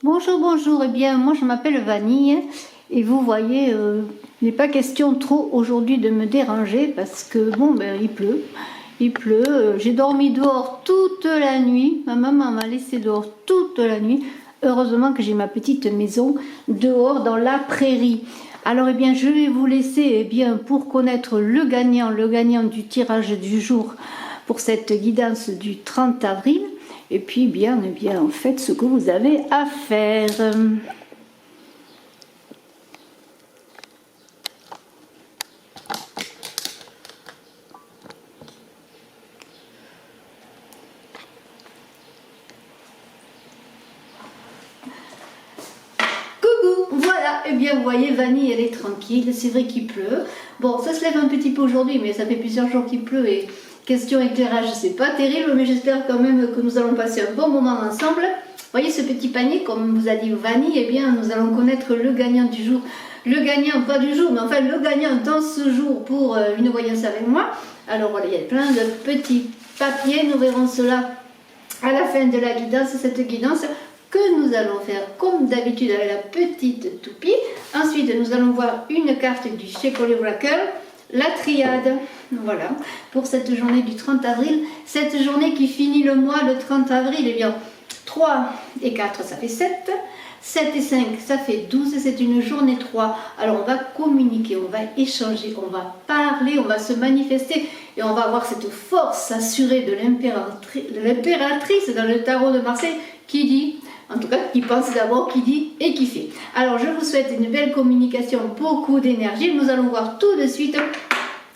Bonjour, bonjour, eh bien moi je m'appelle Vanille et vous voyez, il n'est pas question trop aujourd'hui de me déranger parce que bon ben il pleut, j'ai dormi dehors toute la nuit, ma maman m'a laissé dehors toute la nuit, heureusement que j'ai ma petite maison dehors dans la prairie. Alors eh bien je vais vous laisser eh bien pour connaître le gagnant du tirage du jour pour cette guidance du 30 avril. Et puis bien, faites ce que vous avez à faire. Coucou, voilà, et bien vous voyez, Vanille elle est tranquille, c'est vrai qu'il pleut. Bon, ça se lève un petit peu aujourd'hui, mais ça fait plusieurs jours qu'il pleut et question éclairage, c'est pas terrible, mais j'espère quand même que nous allons passer un bon moment ensemble. Vous voyez ce petit panier, comme vous a dit Vanille, eh bien nous allons connaître le gagnant du jour. Le gagnant, pas du jour, mais enfin le gagnant dans ce jour pour une voyance avec moi. Alors voilà, il y a plein de petits papiers, nous verrons cela à la fin de la guidance, cette guidance que nous allons faire comme d'habitude avec la petite toupie. Ensuite, nous allons voir une carte du Shekoli Oracle, la triade, voilà, pour cette journée du 30 avril. Cette journée qui finit le mois le 30 avril, eh bien, 3 et 4, ça fait 7. 7 et 5, ça fait 12, c'est une journée 3. Alors on va communiquer, on va échanger, on va parler, on va se manifester et on va avoir cette force assurée de l'impératrice dans le tarot de Marseille qui dit, en tout cas qui pense d'abord, qui dit et qui fait. Alors je vous souhaite une belle communication, beaucoup d'énergie. Nous allons voir tout de suite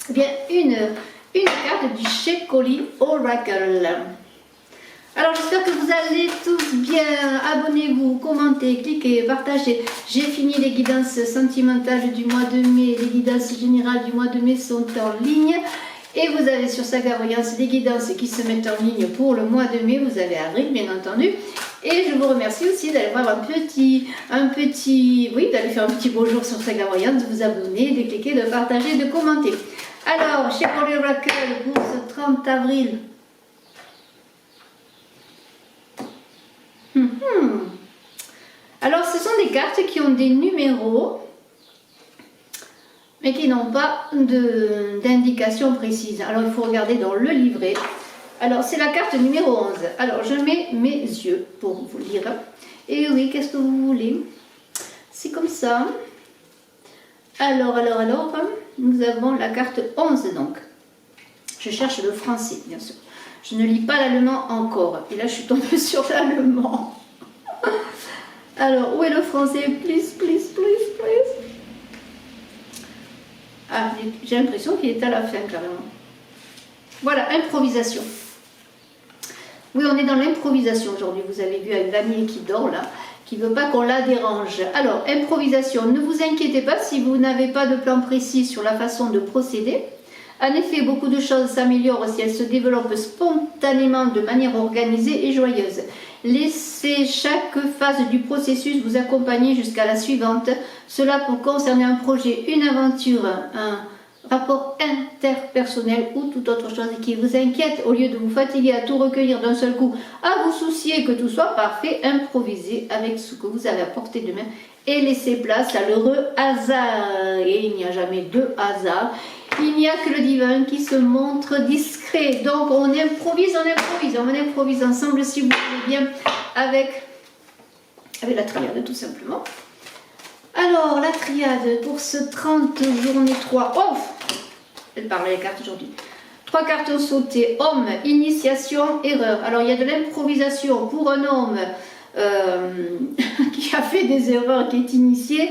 eh bien, une carte du Shekoli Oracle. Alors j'espère que vous allez tous bien, abonnez-vous, commentez, cliquez, partagez. J'ai fini les guidances sentimentales du mois de mai, les guidances générales du mois de mai sont en ligne. Et vous avez sur Saga Voyance des guidances qui se mettent en ligne pour le mois de mai, vous avez avril bien entendu. Et je vous remercie aussi d'aller voir oui, d'aller faire un petit bonjour sur Saga Voyance, de vous abonner, de cliquer, de partager, de commenter. Alors, chez Shekoli Oracle pour ce 30 avril. Alors ce sont des cartes qui ont des numéros mais qui n'ont pas d'indication précise. Alors il faut regarder dans le livret. Alors c'est la carte numéro 11. Alors je mets mes yeux pour vous lire. Et oui, qu'est-ce que vous voulez? C'est comme ça. Alors, nous avons la carte 11 donc. Je cherche le français bien sûr. Je ne lis pas l'allemand encore. Et là, je suis tombée sur l'allemand. Alors, où est le français? Please, please, please, please. Ah, j'ai l'impression qu'il est à la fin, carrément. Voilà, improvisation. Oui, on est dans l'improvisation aujourd'hui. Vous avez vu avec Vanille qui dort là, qui ne veut pas qu'on la dérange. Alors, improvisation. Ne vous inquiétez pas si vous n'avez pas de plan précis sur la façon de procéder. En effet, beaucoup de choses s'améliorent si elles se développent spontanément de manière organisée et joyeuse. Laissez chaque phase du processus vous accompagner jusqu'à la suivante. Cela peut concerner un projet, une aventure, un rapport interpersonnel ou toute autre chose qui vous inquiète. Au lieu de vous fatiguer à tout recueillir d'un seul coup, à vous soucier que tout soit parfait, improvisez avec ce que vous avez à portée de main et laissez place à l'heureux hasard. Et il n'y a jamais de hasard. Il n'y a que le divin qui se montre discret. Donc on improvise ensemble si vous voulez bien avec la triade tout simplement. Alors la triade pour ce 30 journée 3. Oh, elle parle les cartes aujourd'hui. 3 cartes ont sauté. Homme, initiation, erreur. Alors il y a de l'improvisation pour un homme qui a fait des erreurs, qui est initié.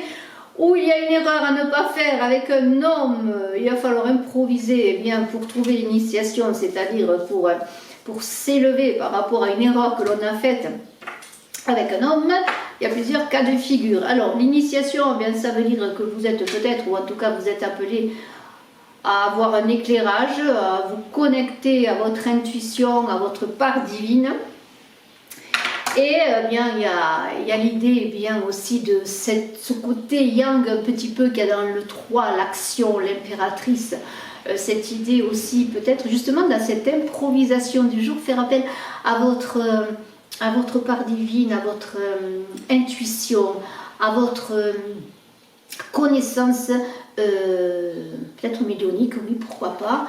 Ou il y a une erreur à ne pas faire avec un homme, il va falloir improviser bien, pour trouver l'initiation, c'est-à-dire pour s'élever par rapport à une erreur que l'on a faite avec un homme. Il y a plusieurs cas de figure. Alors l'initiation, bien, ça veut dire que vous êtes peut-être, ou en tout cas vous êtes appelé à avoir un éclairage, à vous connecter à votre intuition, à votre part divine. Et bien, il y a l'idée bien aussi de ce côté yang un petit peu qu'il y a dans le 3, l'action, l'impératrice. Cette idée aussi peut-être justement dans cette improvisation du jour, faire appel à votre à votre part divine, à votre intuition, à votre connaissance, peut-être médiumnique, oui, pourquoi pas.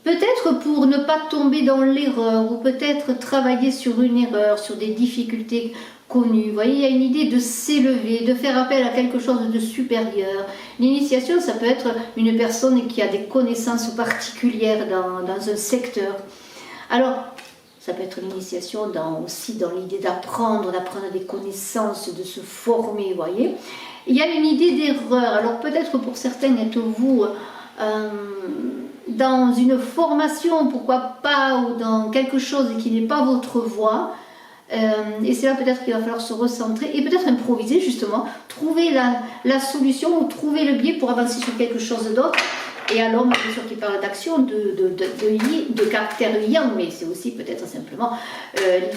Peut-être pour ne pas tomber dans l'erreur, ou peut-être travailler sur une erreur, sur des difficultés connues. Vous voyez, il y a une idée de s'élever, de faire appel à quelque chose de supérieur. L'initiation, ça peut être une personne qui a des connaissances particulières dans un secteur. Alors, ça peut être l'initiation aussi dans l'idée d'apprendre des connaissances, de se former, vous voyez. Il y a une idée d'erreur. Alors peut-être pour certains êtes-vous dans une formation, pourquoi pas, ou dans quelque chose qui n'est pas votre voie. Et c'est là peut-être qu'il va falloir se recentrer et peut-être improviser justement, trouver la solution ou trouver le biais pour avancer sur quelque chose d'autre. Et à l'homme, bien sûr, qui parle d'action, de caractère yang, mais c'est aussi peut-être simplement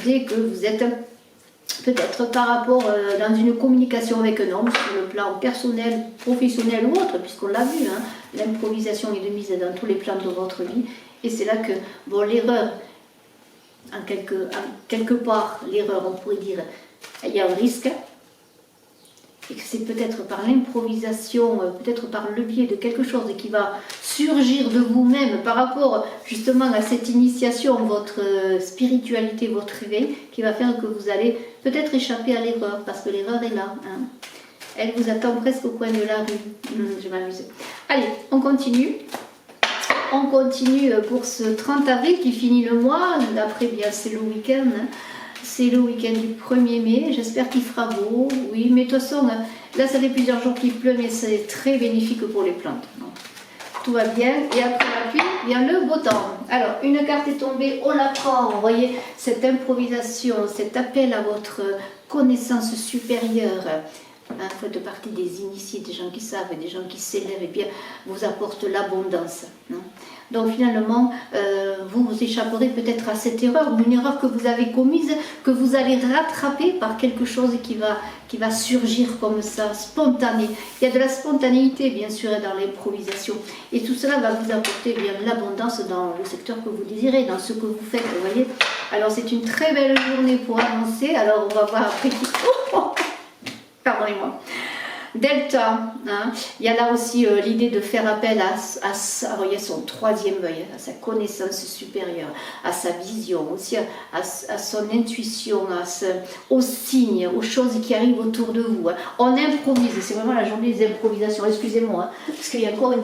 l'idée que vous êtes peut-être par rapport dans une communication avec un homme, sur le plan personnel, professionnel ou autre, puisqu'on l'a vu, hein, l'improvisation est de mise dans tous les plans de votre vie. Et c'est là que, bon, l'erreur, en quelque part, l'erreur, on pourrait dire, il y a un risque. Et que c'est peut-être par l'improvisation, peut-être par le biais de quelque chose qui va surgir de vous-même par rapport justement à cette initiation, votre spiritualité, votre réveil, qui va faire que vous allez peut-être échapper à l'erreur, parce que l'erreur est là. Hein. Elle vous attend presque au coin de la rue. Je m'amuse. Allez, on continue. On continue pour ce 30 avril qui finit le mois. Après, bien, c'est le week-end. Hein. C'est le week-end du 1er mai, j'espère qu'il fera beau, oui, mais de toute façon, là ça fait plusieurs jours qu'il pleut, mais c'est très bénéfique pour les plantes. Donc, tout va bien, et après la pluie, vient le beau temps. Alors, une carte est tombée, on la prend, vous voyez, cette improvisation, cet appel à votre connaissance supérieure. Hein, faites partie des initiés, des gens qui savent, des gens qui s'élèvent, et bien vous apportent l'abondance. Hein. Donc finalement, vous échapperez peut-être à cette erreur, ou une erreur que vous avez commise, que vous allez rattraper par quelque chose qui va surgir comme ça, spontané. Il y a de la spontanéité, bien sûr, dans l'improvisation. Et tout cela va vous apporter bien de l'abondance dans le secteur que vous désirez, dans ce que vous faites, vous voyez. Alors c'est une très belle journée pour avancer. Alors on va voir après qui... Pardonnez-moi. Delta, hein. Il y a là aussi l'idée de faire appel à son troisième œil, à sa connaissance supérieure, à sa vision, aussi à son intuition, aux signes, aux choses qui arrivent autour de vous. Hein. On improvise, c'est vraiment la journée des improvisations, excusez-moi, hein, parce qu'il y a encore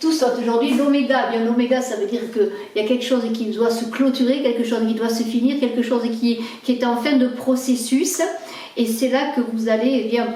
tout saute aujourd'hui. L'oméga, bien l'oméga, ça veut dire qu'il y a quelque chose qui doit se clôturer, quelque chose qui doit se finir, quelque chose qui est en fin de processus, et c'est là que vous allez, eh bien,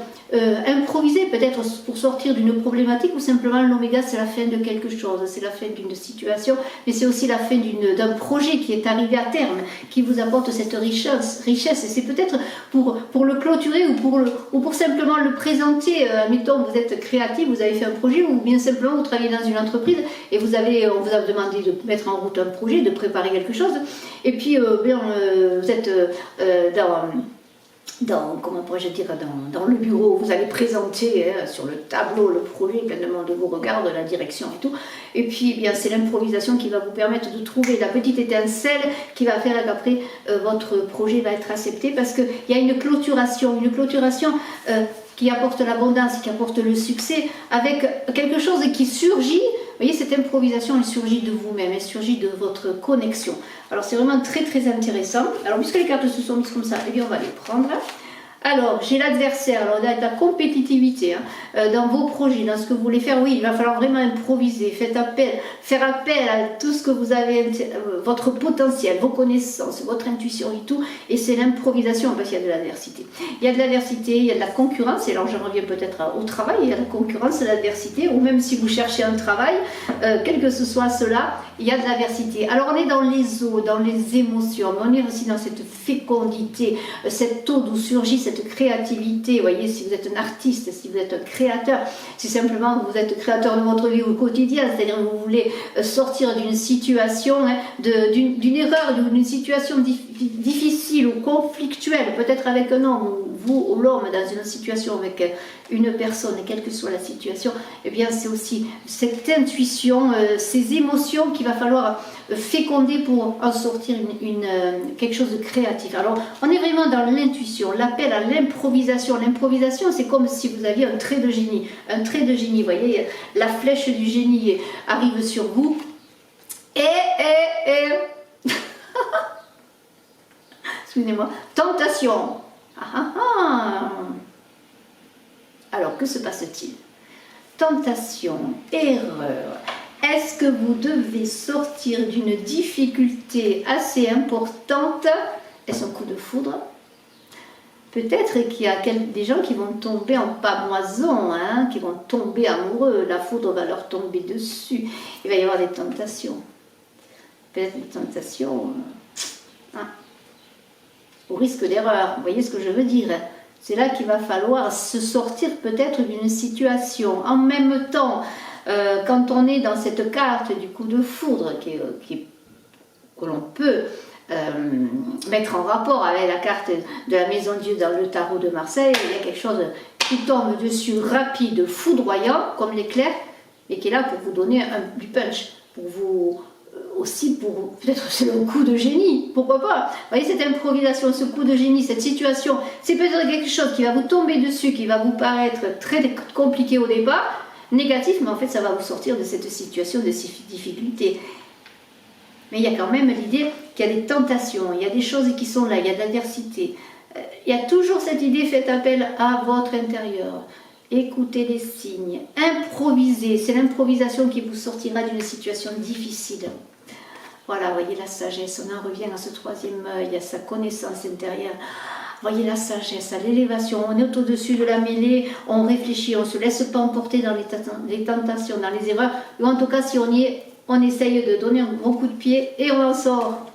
improviser peut-être pour sortir d'une problématique, ou simplement l'oméga c'est la fin de quelque chose, c'est la fin d'une situation, mais c'est aussi la fin d'un projet qui est arrivé à terme, qui vous apporte cette richesse et c'est peut-être pour le clôturer ou pour simplement le présenter. Mettons, vous êtes créatif, vous avez fait un projet, ou bien simplement vous travaillez dans une entreprise et on vous a demandé de mettre en route un projet, de préparer quelque chose, et puis vous êtes comment pourrais-je dire, dans le bureau, vous allez présenter sur le tableau le projet, plein de monde vous regarde, la direction et tout, et puis eh bien c'est l'improvisation qui va vous permettre de trouver la petite étincelle qui va faire qu'après votre projet va être accepté, parce qu'il y a une clôturation qui apporte l'abondance, qui apporte le succès, avec quelque chose qui surgit. Vous voyez, cette improvisation, elle surgit de vous-même, elle surgit de votre connexion. Alors c'est vraiment très très intéressant. Alors puisque les cartes se sont mises comme ça, eh bien on va les prendre. Alors, j'ai l'adversaire, alors la compétitivité dans vos projets, dans ce que vous voulez faire. Oui, il va falloir vraiment improviser, faire appel à tout ce que vous avez, votre potentiel, vos connaissances, votre intuition et tout. Et c'est l'improvisation parce qu'il y a de l'adversité. Il y a de l'adversité, il y a de la concurrence, et alors je reviens peut-être au travail, il y a de la concurrence, de l'adversité, ou même si vous cherchez un travail, quel que ce soit cela, il y a de l'adversité. Alors on est dans les eaux, dans les émotions, mais on est aussi dans cette fécondité, cette eau d'où surgit cette créativité. Vous voyez, si vous êtes un artiste, si vous êtes un créateur, si simplement vous êtes créateur de votre vie au quotidien, c'est-à-dire que vous voulez sortir d'une situation, d'une erreur, d'une situation difficile ou conflictuelle, peut-être avec un homme, ou vous ou l'homme dans une situation avec une personne, quelle que soit la situation, eh bien c'est aussi cette intuition, ces émotions qu'il va falloir féconder pour en sortir quelque chose de créatif. négatif. Alors, on est vraiment dans l'intuition, l'appel à l'improvisation. L'improvisation, c'est comme si vous aviez un trait de génie. Un trait de génie, vous voyez, la flèche du génie arrive sur vous. Excusez-moi. Tentation. Alors, que se passe-t-il? Tentation, erreur. Est-ce que vous devez sortir d'une difficulté assez importante? Est-ce un coup de foudre? Peut-être qu'il y a des gens qui vont tomber en pamoison, hein, qui vont tomber amoureux. La foudre va leur tomber dessus. Il va y avoir des tentations. Peut-être des tentations au risque d'erreur. Vous voyez ce que je veux dire? C'est là qu'il va falloir se sortir peut-être d'une situation. En même temps, quand on est dans cette carte du coup de foudre que l'on peut mettre en rapport avec la carte de la Maison Dieu dans le tarot de Marseille, il y a quelque chose qui tombe dessus rapide, foudroyant, comme l'éclair, et qui est là pour vous donner du punch, pour vous aussi, pour peut-être c'est le coup de génie, pourquoi pas. Vous voyez cette improvisation, ce coup de génie, cette situation, c'est peut-être quelque chose qui va vous tomber dessus, qui va vous paraître très compliqué au départ, négatif, mais en fait ça va vous sortir de cette situation, de ces difficultés. Mais il y a quand même l'idée qu'il y a des tentations, il y a des choses qui sont là, il y a de l'adversité. Il y a toujours cette idée, faites appel à votre intérieur. Écoutez les signes, improvisez, c'est l'improvisation qui vous sortira d'une situation difficile. Voilà, voyez la sagesse, on en revient à ce troisième œil, à sa connaissance intérieure. Voyez la sagesse, à l'élévation, on est au-dessus de la mêlée, on réfléchit, on ne se laisse pas emporter dans les tentations, dans les erreurs. Ou en tout cas, si on y est, on essaye de donner un gros coup de pied et on en sort.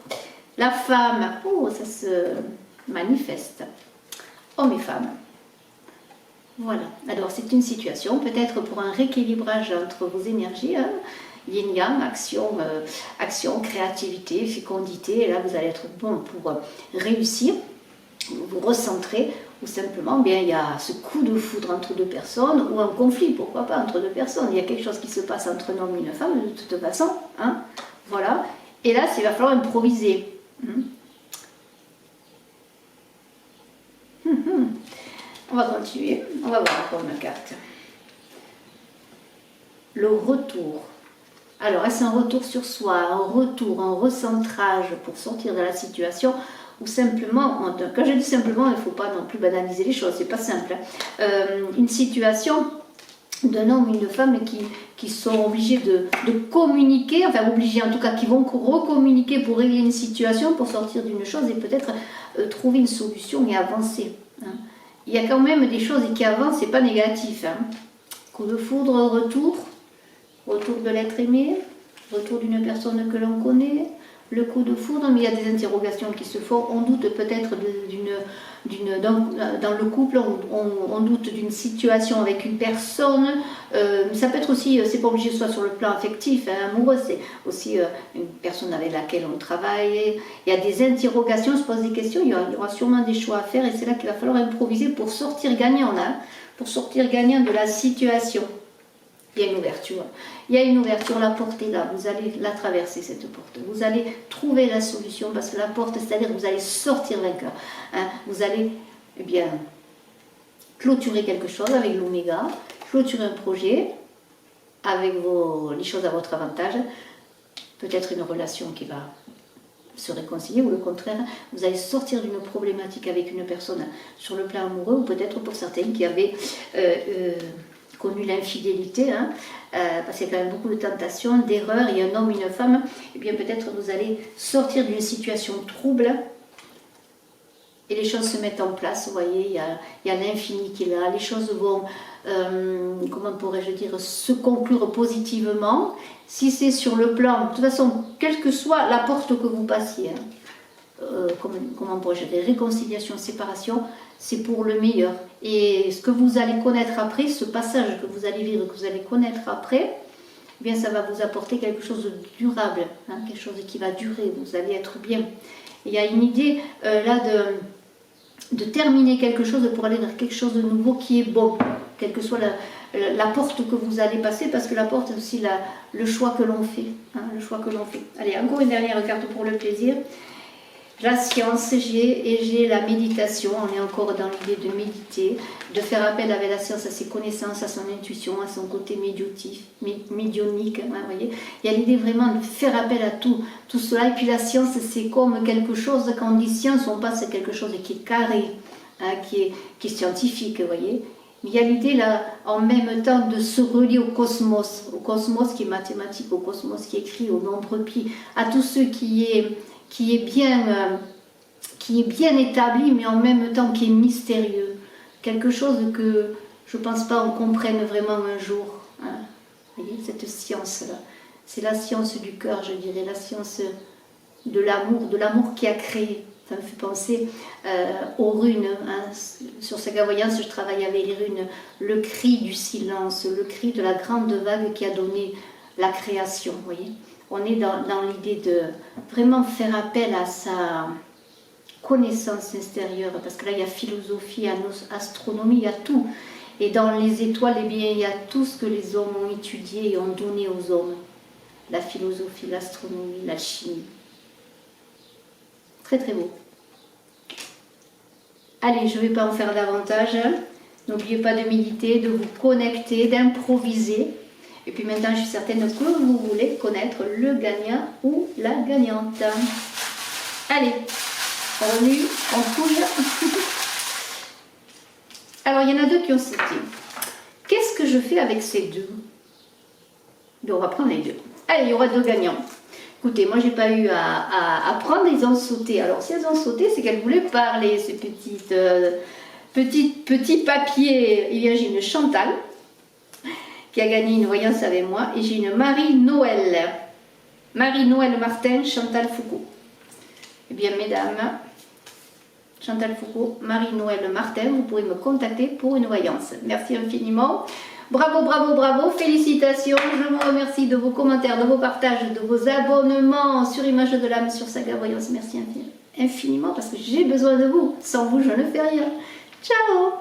La femme, ça se manifeste. Hommes et femmes. Voilà, alors c'est une situation, peut-être pour un rééquilibrage entre vos énergies, hein, yin-yang, action, créativité, fécondité, et là vous allez être bon pour réussir, vous recentrer, ou simplement bien, il y a ce coup de foudre entre deux personnes, ou un conflit, pourquoi pas, entre deux personnes, il y a quelque chose qui se passe entre un homme et une femme, de toute façon, hein, voilà, et là il va falloir improviser. On va continuer, on va voir encore une carte. Le retour. Alors, est-ce un retour sur soi, un retour, un recentrage pour sortir de la situation, ou simplement, quand je dis simplement, il ne faut pas non plus banaliser les choses, c'est pas simple. Une situation d'un homme ou une femme qui sont obligés de communiquer, enfin obligés en tout cas, qui vont recommuniquer pour régler une situation, pour sortir d'une chose et peut-être trouver une solution et avancer. Hein. Il y a quand même des choses qui avancent, c'est pas négatif. Hein. Coup de foudre, retour de l'être aimé, retour d'une personne que l'on connaît, le coup de foudre, mais il y a des interrogations qui se font. On doute peut-être dans le couple, on doute d'une situation avec une personne. Ça peut être aussi, c'est pas obligé soit sur le plan affectif, hein, amoureux, c'est aussi une personne avec laquelle on travaille. Il y a des interrogations, on se pose des questions, il y aura sûrement des choix à faire et c'est là qu'il va falloir improviser pour sortir gagnant, hein, pour sortir gagnant de la situation. Il y a une ouverture. Il y a une ouverture, la porte est là, vous allez la traverser cette porte. Vous allez trouver la solution parce que la porte, c'est-à-dire que vous allez sortir vainqueur. Hein, vous allez, clôturer quelque chose avec l'oméga, clôturer un projet avec les choses à votre avantage. Peut-être une relation qui va se réconcilier ou le contraire, vous allez sortir d'une problématique avec une personne sur le plan amoureux ou peut-être pour certaines qui avaient connu l'infidélité, hein, parce qu'il y a quand même beaucoup de tentations, d'erreurs, il y a un homme, une femme, et bien peut-être vous allez sortir d'une situation trouble et les choses se mettent en place, vous voyez, il y a l'infini qui est là, les choses vont, comment pourrais-je dire, se conclure positivement, si c'est sur le plan, de toute façon, quelle que soit la porte que vous passiez, hein, comment pourrais-je dire, réconciliation, séparation, c'est pour le meilleur. Et ce que vous allez connaître après, ce passage que vous allez vivre, que vous allez connaître après, eh bien ça va vous apporter quelque chose de durable, hein, quelque chose qui va durer, vous allez être bien. Il y a une idée là de terminer quelque chose pour aller vers quelque chose de nouveau qui est bon, quelle que soit la porte que vous allez passer, parce que la porte est aussi le choix que l'on fait. Hein, le choix que l'on fait. Allez, encore une dernière carte pour le plaisir. la science, j'ai la méditation. On est encore dans l'idée de méditer, de faire appel avec la science à ses connaissances, à son intuition, à son côté médionique. Hein, vous voyez, il y a l'idée vraiment de faire appel à tout cela. Et puis la science, c'est comme quelque chose, quand on dit science, on passe à quelque chose qui est carré, hein, qui est scientifique, vous voyez. Mais il y a l'idée là, en même temps, de se relier au cosmos qui est mathématique, au cosmos qui est écrit, au nombre pi, à tout ce qui est bien établi, mais en même temps qui est mystérieux. Quelque chose que je ne pense pas on comprenne vraiment un jour. Hein. Vous voyez, cette science-là. C'est la science du cœur, je dirais, la science de l'amour qui a créé. Ça me fait penser aux runes. Hein. Sur Saga Voyance, je travaille avec les runes. Le cri du silence, le cri de la grande vague qui a donné la création. Vous voyez, on est dans l'idée de vraiment faire appel à sa connaissance extérieure. Parce que là, il y a philosophie, astronomie, il y a tout. Et dans les étoiles, eh bien, il y a tout ce que les hommes ont étudié et ont donné aux hommes. La philosophie, l'astronomie, la chimie. Très très beau. Allez, je ne vais pas en faire davantage. N'oubliez pas de méditer, de vous connecter, d'improviser. Et puis maintenant, je suis certaine que vous voulez connaître le gagnant ou la gagnante. Allez, on remue, on fouille. Alors, il y en a deux qui ont sauté. Qu'est-ce que je fais avec ces deux? On va prendre les deux. Allez, il y aura deux gagnants. Écoutez, moi, j'ai pas eu à prendre, ils ont sauté. Alors, si elles ont sauté, c'est qu'elles voulaient parler, ces petits papiers. Eh bien, j'ai une Chantal qui a gagné une voyance avec moi et j'ai une Marie-Noël. Marie-Noël Martin, Chantal Foucault. Eh bien, mesdames, Chantal Foucault, Marie-Noël Martin, vous pourrez me contacter pour une voyance. Merci infiniment. Bravo, bravo, bravo, félicitations. Je vous remercie de vos commentaires, de vos partages, de vos abonnements sur Image de l'âme, sur Saga Voyance. Merci infiniment parce que j'ai besoin de vous. Sans vous, je ne fais rien. Ciao!